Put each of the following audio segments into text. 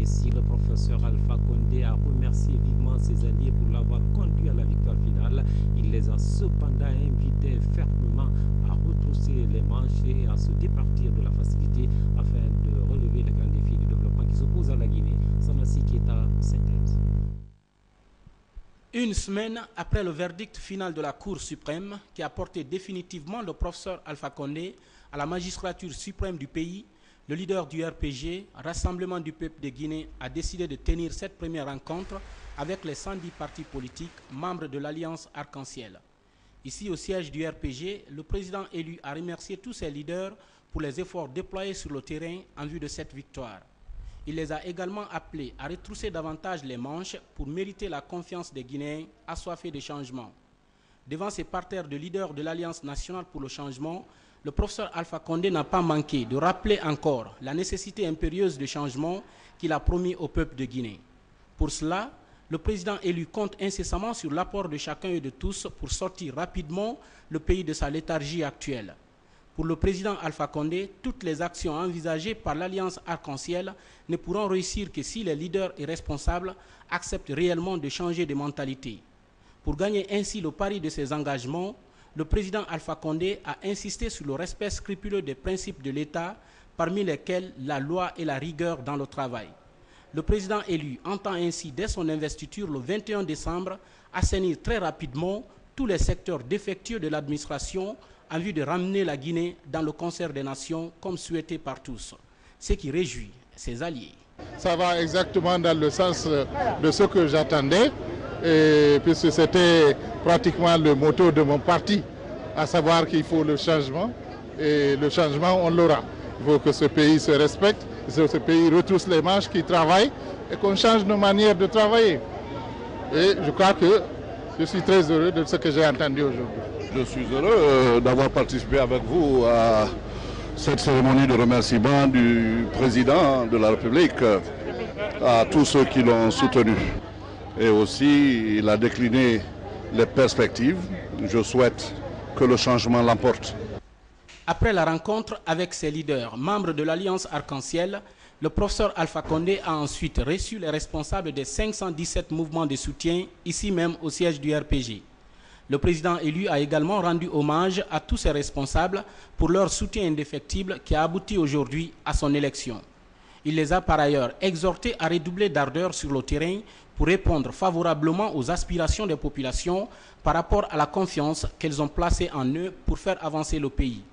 Ici, le professeur Alpha Condé a remercié vivement ses alliés pour l'avoir conduit à la victoire finale. Il les a cependant invités fermement à retrousser les manches et à se départir de la facilité afin de relever les grands défis du développement qui s'opposent à la Guinée. Samassi Keita, synthèse. Une semaine après le verdict final de la Cour suprême qui a porté définitivement le professeur Alpha Condé à la magistrature suprême du pays, le leader du RPG, Rassemblement du peuple de Guinée, a décidé de tenir cette première rencontre avec les 110 partis politiques membres de l'Alliance Arc-en-Ciel. Ici, au siège du RPG, le président élu a remercié tous ses leaders pour les efforts déployés sur le terrain en vue de cette victoire. Il les a également appelés à retrousser davantage les manches pour mériter la confiance des Guinéens assoiffés de changement. Devant ces parterres de leaders de l'Alliance nationale pour le changement, le professeur Alpha Condé n'a pas manqué de rappeler encore la nécessité impérieuse de changement qu'il a promis au peuple de Guinée. Pour cela, le président élu compte incessamment sur l'apport de chacun et de tous pour sortir rapidement le pays de sa léthargie actuelle. Pour le président Alpha Condé, toutes les actions envisagées par l'Alliance Arc-en-Ciel ne pourront réussir que si les leaders et responsables acceptent réellement de changer de mentalité. Pour gagner ainsi le pari de ses engagements, le président Alpha Condé a insisté sur le respect scrupuleux des principes de l'État, parmi lesquels la loi et la rigueur dans le travail. Le président élu entend ainsi, dès son investiture le 21 décembre, assainir très rapidement tous les secteurs défectueux de l'administration en vue de ramener la Guinée dans le concert des nations comme souhaité par tous, ce qui réjouit ses alliés. Ça va exactement dans le sens de ce que j'attendais, puisque c'était pratiquement le motto de mon parti, à savoir qu'il faut le changement, et le changement on l'aura. Il faut que ce pays se respecte, que ce pays retrousse les manches, qu'il travaille et qu'on change nos manières de travailler. Et je crois que je suis très heureux de ce que j'ai entendu aujourd'hui. Je suis heureux d'avoir participé avec vous à cette cérémonie de remerciement du président de la République à tous ceux qui l'ont soutenu. Et aussi, il a décliné les perspectives. Je souhaite que le changement l'emporte. Après la rencontre avec ses leaders, membres de l'Alliance Arc-en-Ciel, le professeur Alpha Condé a ensuite reçu les responsables des 517 mouvements de soutien, ici même au siège du RPG. Le président élu a également rendu hommage à tous ces responsables pour leur soutien indéfectible qui a abouti aujourd'hui à son élection. Il les a par ailleurs exhortés à redoubler d'ardeur sur le terrain pour répondre favorablement aux aspirations des populations par rapport à la confiance qu'elles ont placée en eux pour faire avancer le pays.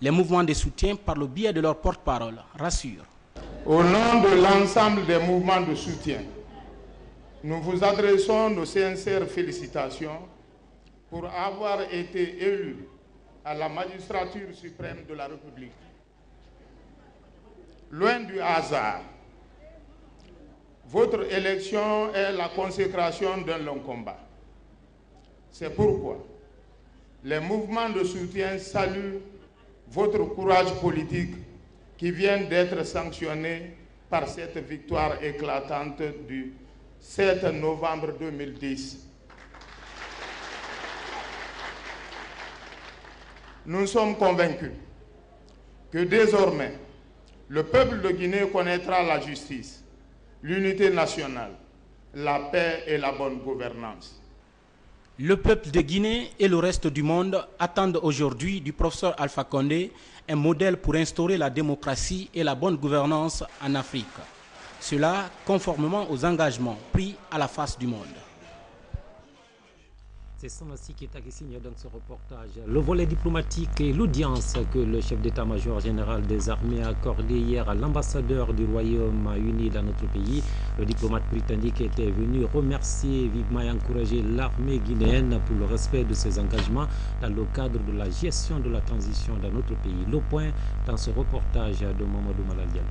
Les mouvements de soutien, par le biais de leur porte-parole, rassurent. Au nom de l'ensemble des mouvements de soutien, nous vous adressons nos sincères félicitations pour avoir été élu à la magistrature suprême de la République. Loin du hasard, votre élection est la consécration d'un long combat. C'est pourquoi les mouvements de soutien saluent votre courage politique qui vient d'être sanctionné par cette victoire éclatante du 7 novembre 2010. Nous sommes convaincus que désormais, le peuple de Guinée connaîtra la justice, l'unité nationale, la paix et la bonne gouvernance. Le peuple de Guinée et le reste du monde attendent aujourd'hui du professeur Alpha Condé un modèle pour instaurer la démocratie et la bonne gouvernance en Afrique. Cela conformément aux engagements pris à la face du monde. C'est Samassi Keita qui signe donc ce reportage. Le volet diplomatique et l'audience que le chef d'état-major général des armées a accordé hier à l'ambassadeur du Royaume-Uni dans notre pays. Le diplomate britannique était venu remercier vivement et encourager l'armée guinéenne pour le respect de ses engagements dans le cadre de la gestion de la transition dans notre pays. Le point dans ce reportage de Mamadou Malal Diallo.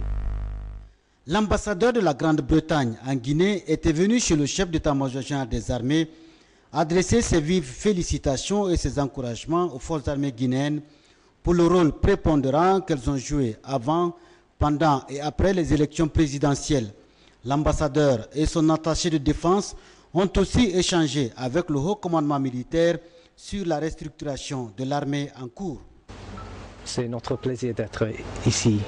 L'ambassadeur de la Grande-Bretagne en Guinée était venu chez le chef d'état-major général des armées adresser ses vives félicitations et ses encouragements aux forces armées guinéennes pour le rôle prépondérant qu'elles ont joué avant, pendant et après les élections présidentielles. L'ambassadeur et son attaché de défense ont aussi échangé avec le haut commandement militaire sur la restructuration de l'armée en cours. C'est notre plaisir d'être ici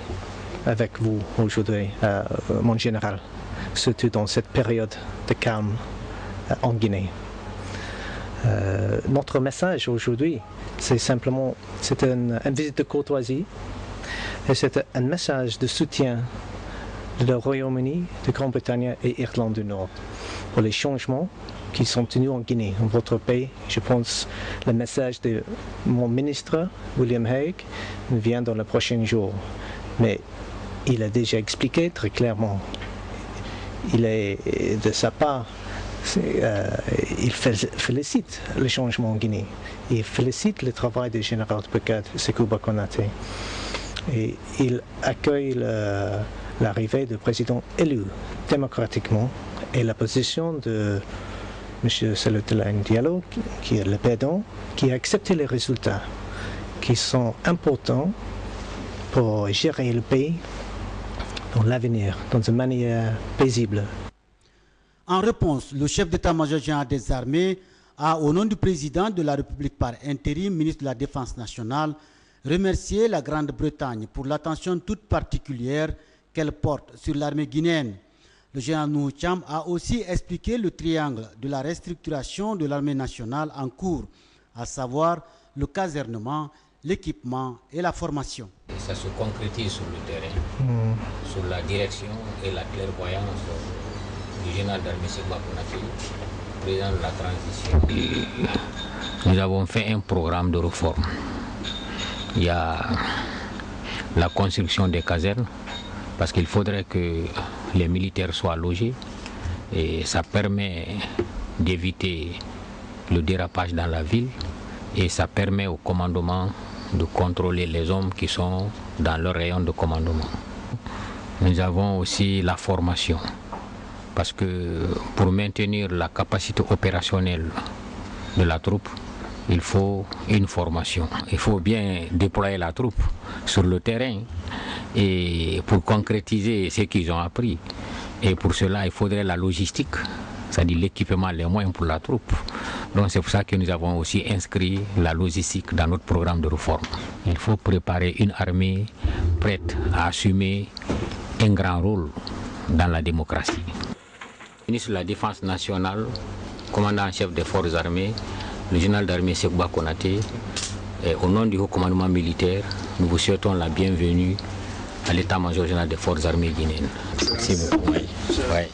avec vous aujourd'hui, mon général, surtout dans cette période de calme en Guinée. Notre message aujourd'hui, c'est simplement une visite de courtoisie et c'est un message de soutien du Royaume-Uni, de Grande-Bretagne et Irlande du Nord pour les changements qui sont tenus en Guinée, en votre pays. Je pense que le message de mon ministre, William Hague, vient dans les prochains jours. Mais il a déjà expliqué très clairement, il est de sa part, il félicite le changement en Guinée. Il félicite le travail du général de brigade Sékou Konaté. Et il accueille l'arrivée du président élu démocratiquement et la position de M. Salutoulaye Diallo, qui est le perdant, qui a accepté les résultats qui sont importants pour gérer le pays dans l'avenir, dans une manière paisible. En réponse, le chef d'état-major général des armées a, au nom du président de la République par intérim, ministre de la Défense nationale, remercié la Grande-Bretagne pour l'attention toute particulière qu'elle porte sur l'armée guinéenne. Le général Nuhu Cham a aussi expliqué le triangle de la restructuration de l'armée nationale en cours, à savoir le casernement, l'équipement et la formation. Et ça se concrétise sur le terrain, sur la direction et la clairvoyance du général d'armée Sékou Konaté, président de la transition. Nous avons fait un programme de réforme. Il y a la construction des casernes, parce qu'il faudrait que les militaires soient logés et ça permet d'éviter le dérapage dans la ville et ça permet au commandement de contrôler les hommes qui sont dans leur rayon de commandement. Nous avons aussi la formation parce que pour maintenir la capacité opérationnelle de la troupe, il faut une formation. Il faut bien déployer la troupe sur le terrain et pour concrétiser ce qu'ils ont appris. Et pour cela, il faudrait la logistique, c'est-à-dire l'équipement, les moyens pour la troupe. Donc c'est pour ça que nous avons aussi inscrit la logistique dans notre programme de réforme. Il faut préparer une armée prête à assumer un grand rôle dans la démocratie. Le ministre de la Défense nationale, commandant en chef des forces armées, le général d'armée Sékou Konaté, au nom du haut commandement militaire, nous vous souhaitons la bienvenue à l'état-major général des forces armées guinéennes. Merci beaucoup. Ouais.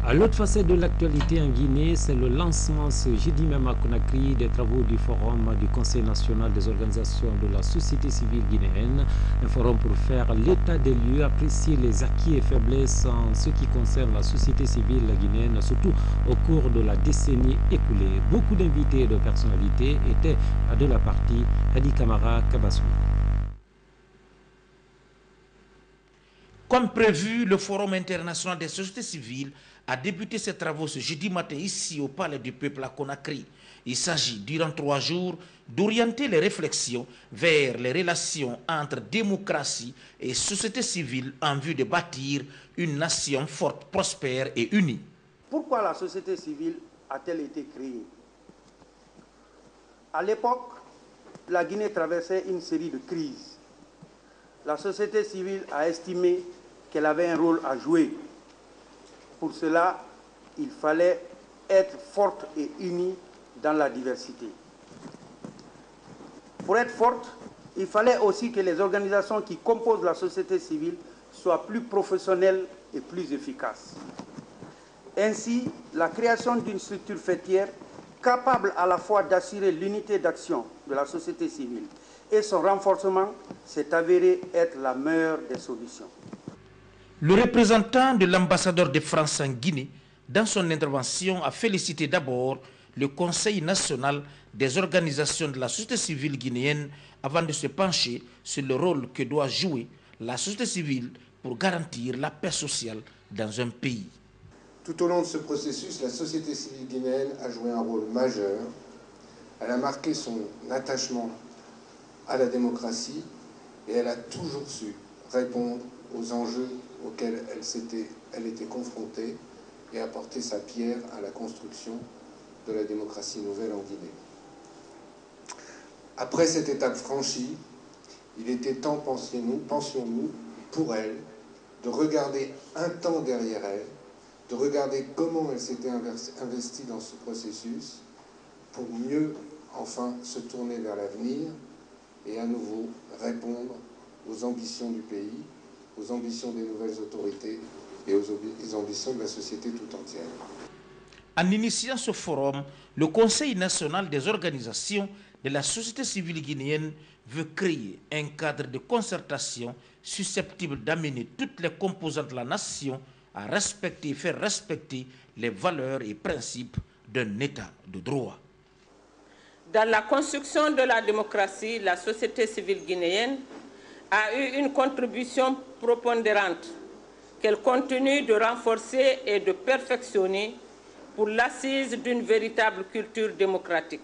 À l'autre facette de l'actualité en Guinée, c'est le lancement ce jeudi même à Conakry des travaux du forum du Conseil national des organisations de la société civile guinéenne. Un forum pour faire l'état des lieux, apprécier les acquis et faiblesses en ce qui concerne la société civile guinéenne, surtout au cours de la décennie écoulée. Beaucoup d'invités et de personnalités étaient de la partie. Hadi Kamara Kabassou. Comme prévu, le Forum international des sociétés civiles a débuté ses travaux ce jeudi matin ici au Palais du Peuple à Conakry. Il s'agit, durant 3 jours, d'orienter les réflexions vers les relations entre démocratie et société civile en vue de bâtir une nation forte, prospère et unie. Pourquoi la société civile a-t-elle été créée? À l'époque, la Guinée traversait une série de crises. La société civile a estimé qu'elle avait un rôle à jouer. Pour cela, il fallait être forte et unie dans la diversité. Pour être forte, il fallait aussi que les organisations qui composent la société civile soient plus professionnelles et plus efficaces. Ainsi, la création d'une structure faîtière capable à la fois d'assurer l'unité d'action de la société civile et son renforcement s'est avéré être la meilleure des solutions. Le représentant de l'ambassadeur de France en Guinée, dans son intervention, a félicité d'abord le Conseil national des organisations de la société civile guinéenne avant de se pencher sur le rôle que doit jouer la société civile pour garantir la paix sociale dans un pays. Tout au long de ce processus, la société civile guinéenne a joué un rôle majeur. Elle a marqué son attachement à la démocratie et elle a toujours su répondre aux enjeux auxquels elle était confrontée et apporter sa pierre à la construction de la démocratie nouvelle en Guinée. Après cette étape franchie, Il était temps, pensions-nous, pour elle, de regarder un temps derrière elle, de regarder comment elle s'était investie dans ce processus pour mieux, enfin, se tourner vers l'avenir et à nouveau répondre aux ambitions du pays, aux ambitions des nouvelles autorités et aux ambitions de la société tout entière. En initiant ce forum, le Conseil national des organisations de la société civile guinéenne veut créer un cadre de concertation susceptible d'amener toutes les composantes de la nation à respecter et faire respecter les valeurs et principes d'un État de droit. Dans la construction de la démocratie, la société civile guinéenne a eu une contribution prépondérante qu'elle continue de renforcer et de perfectionner pour l'assise d'une véritable culture démocratique.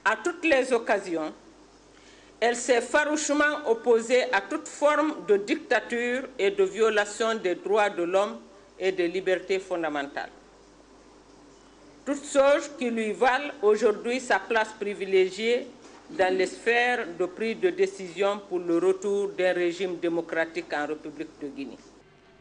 À toutes les occasions, elle s'est farouchement opposée à toute forme de dictature et de violation des droits de l'homme et des libertés fondamentales. Toutes choses qui lui valent aujourd'hui sa place privilégiée dans les sphères de prise de décision pour le retour d'un régime démocratique en République de Guinée.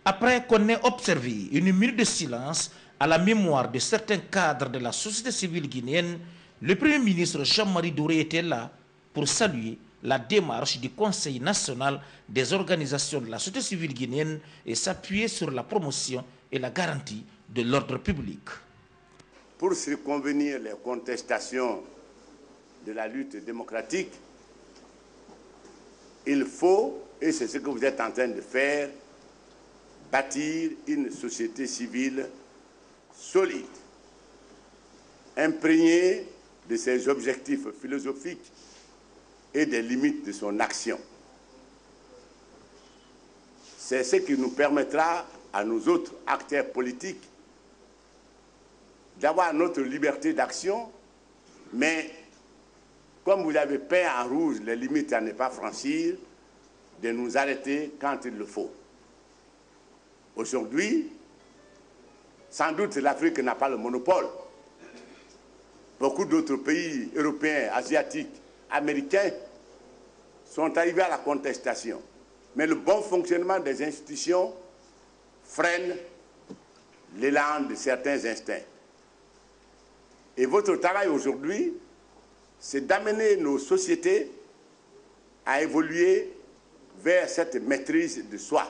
Après qu'on ait observé une minute de silence à la mémoire de certains cadres de la société civile guinéenne, le Premier ministre Jean-Marie Doré était là pour saluer la démarche du Conseil national des organisations de la société civile guinéenne et s'appuyer sur la promotion et la garantie de l'ordre public. Pour circonvenir les contestations de la lutte démocratique, il faut, et c'est ce que vous êtes en train de faire, bâtir une société civile solide, imprégnée de ses objectifs philosophiques et des limites de son action. C'est ce qui nous permettra à nous autres acteurs politiques d'avoir notre liberté d'action, mais comme vous avez peint en rouge les limites à ne pas franchir, de nous arrêter quand il le faut. Aujourd'hui, sans doute l'Afrique n'a pas le monopole. Beaucoup d'autres pays européens, asiatiques, américains sont arrivés à la contestation. Mais le bon fonctionnement des institutions freine l'élan de certains instincts. Et votre travail aujourd'hui, c'est d'amener nos sociétés à évoluer vers cette maîtrise de soi.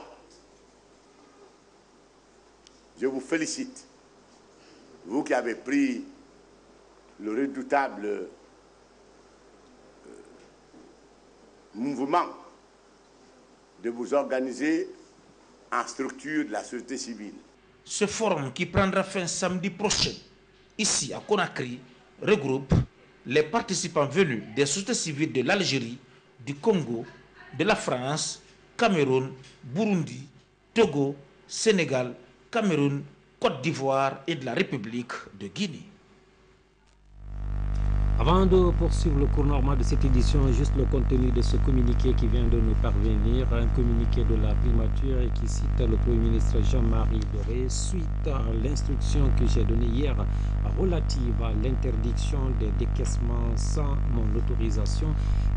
Je vous félicite, vous qui avez pris le redoutable mouvement de vous organiser en structure de la société civile. Ce forum qui prendra fin samedi prochain, ici à Conakry, regroupe les participants venus des sociétés civiles de l'Algérie, du Congo, de la France, Cameroun, Burundi, Togo, Sénégal, Cameroun, Côte d'Ivoire et de la République de Guinée. Avant de poursuivre le cours normal de cette édition, juste le contenu de ce communiqué qui vient de nous parvenir, un communiqué de la primature et qui cite le Premier ministre Jean-Marie Doré suite à l'instruction que j'ai donnée hier relative à l'interdiction des décaissements sans mon autorisation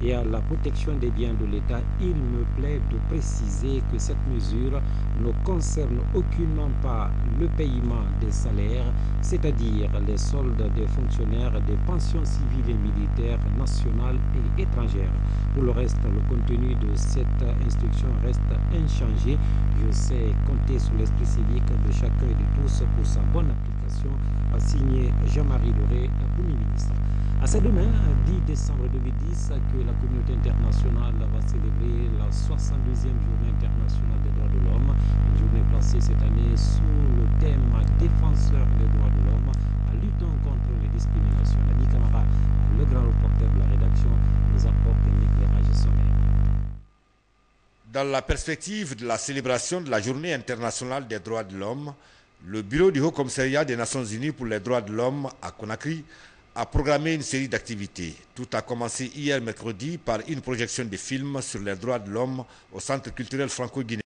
et à la protection des biens de l'État. Il me plaît de préciser que cette mesure ne concerne aucunement pas le paiement des salaires, c'est-à-dire les soldes des fonctionnaires, des pensions civiles et militaires nationales et étrangères. Pour le reste, le contenu de cette instruction reste inchangé. Je sais compter sur l'esprit civique de chacun et de tous pour sa bonne application, a signé Jean-Marie Doré, Premier ministre. À c'est demain, 10 décembre 2010, que la communauté internationale va célébrer la 62e journée internationale des droits de l'homme, une journée placée cette année sous le thème défenseur des droits de l'homme, en luttant contre les discriminations. Nani Camara, le grand reporter de la rédaction, nous apporte un éclairage sommaire. Dans la perspective de la célébration de la Journée internationale des droits de l'homme, le Bureau du Haut Commissariat des Nations Unies pour les droits de l'homme à Conakry a programmé une série d'activités. Tout a commencé hier mercredi par une projection de films sur les droits de l'homme au Centre culturel franco-guinéen.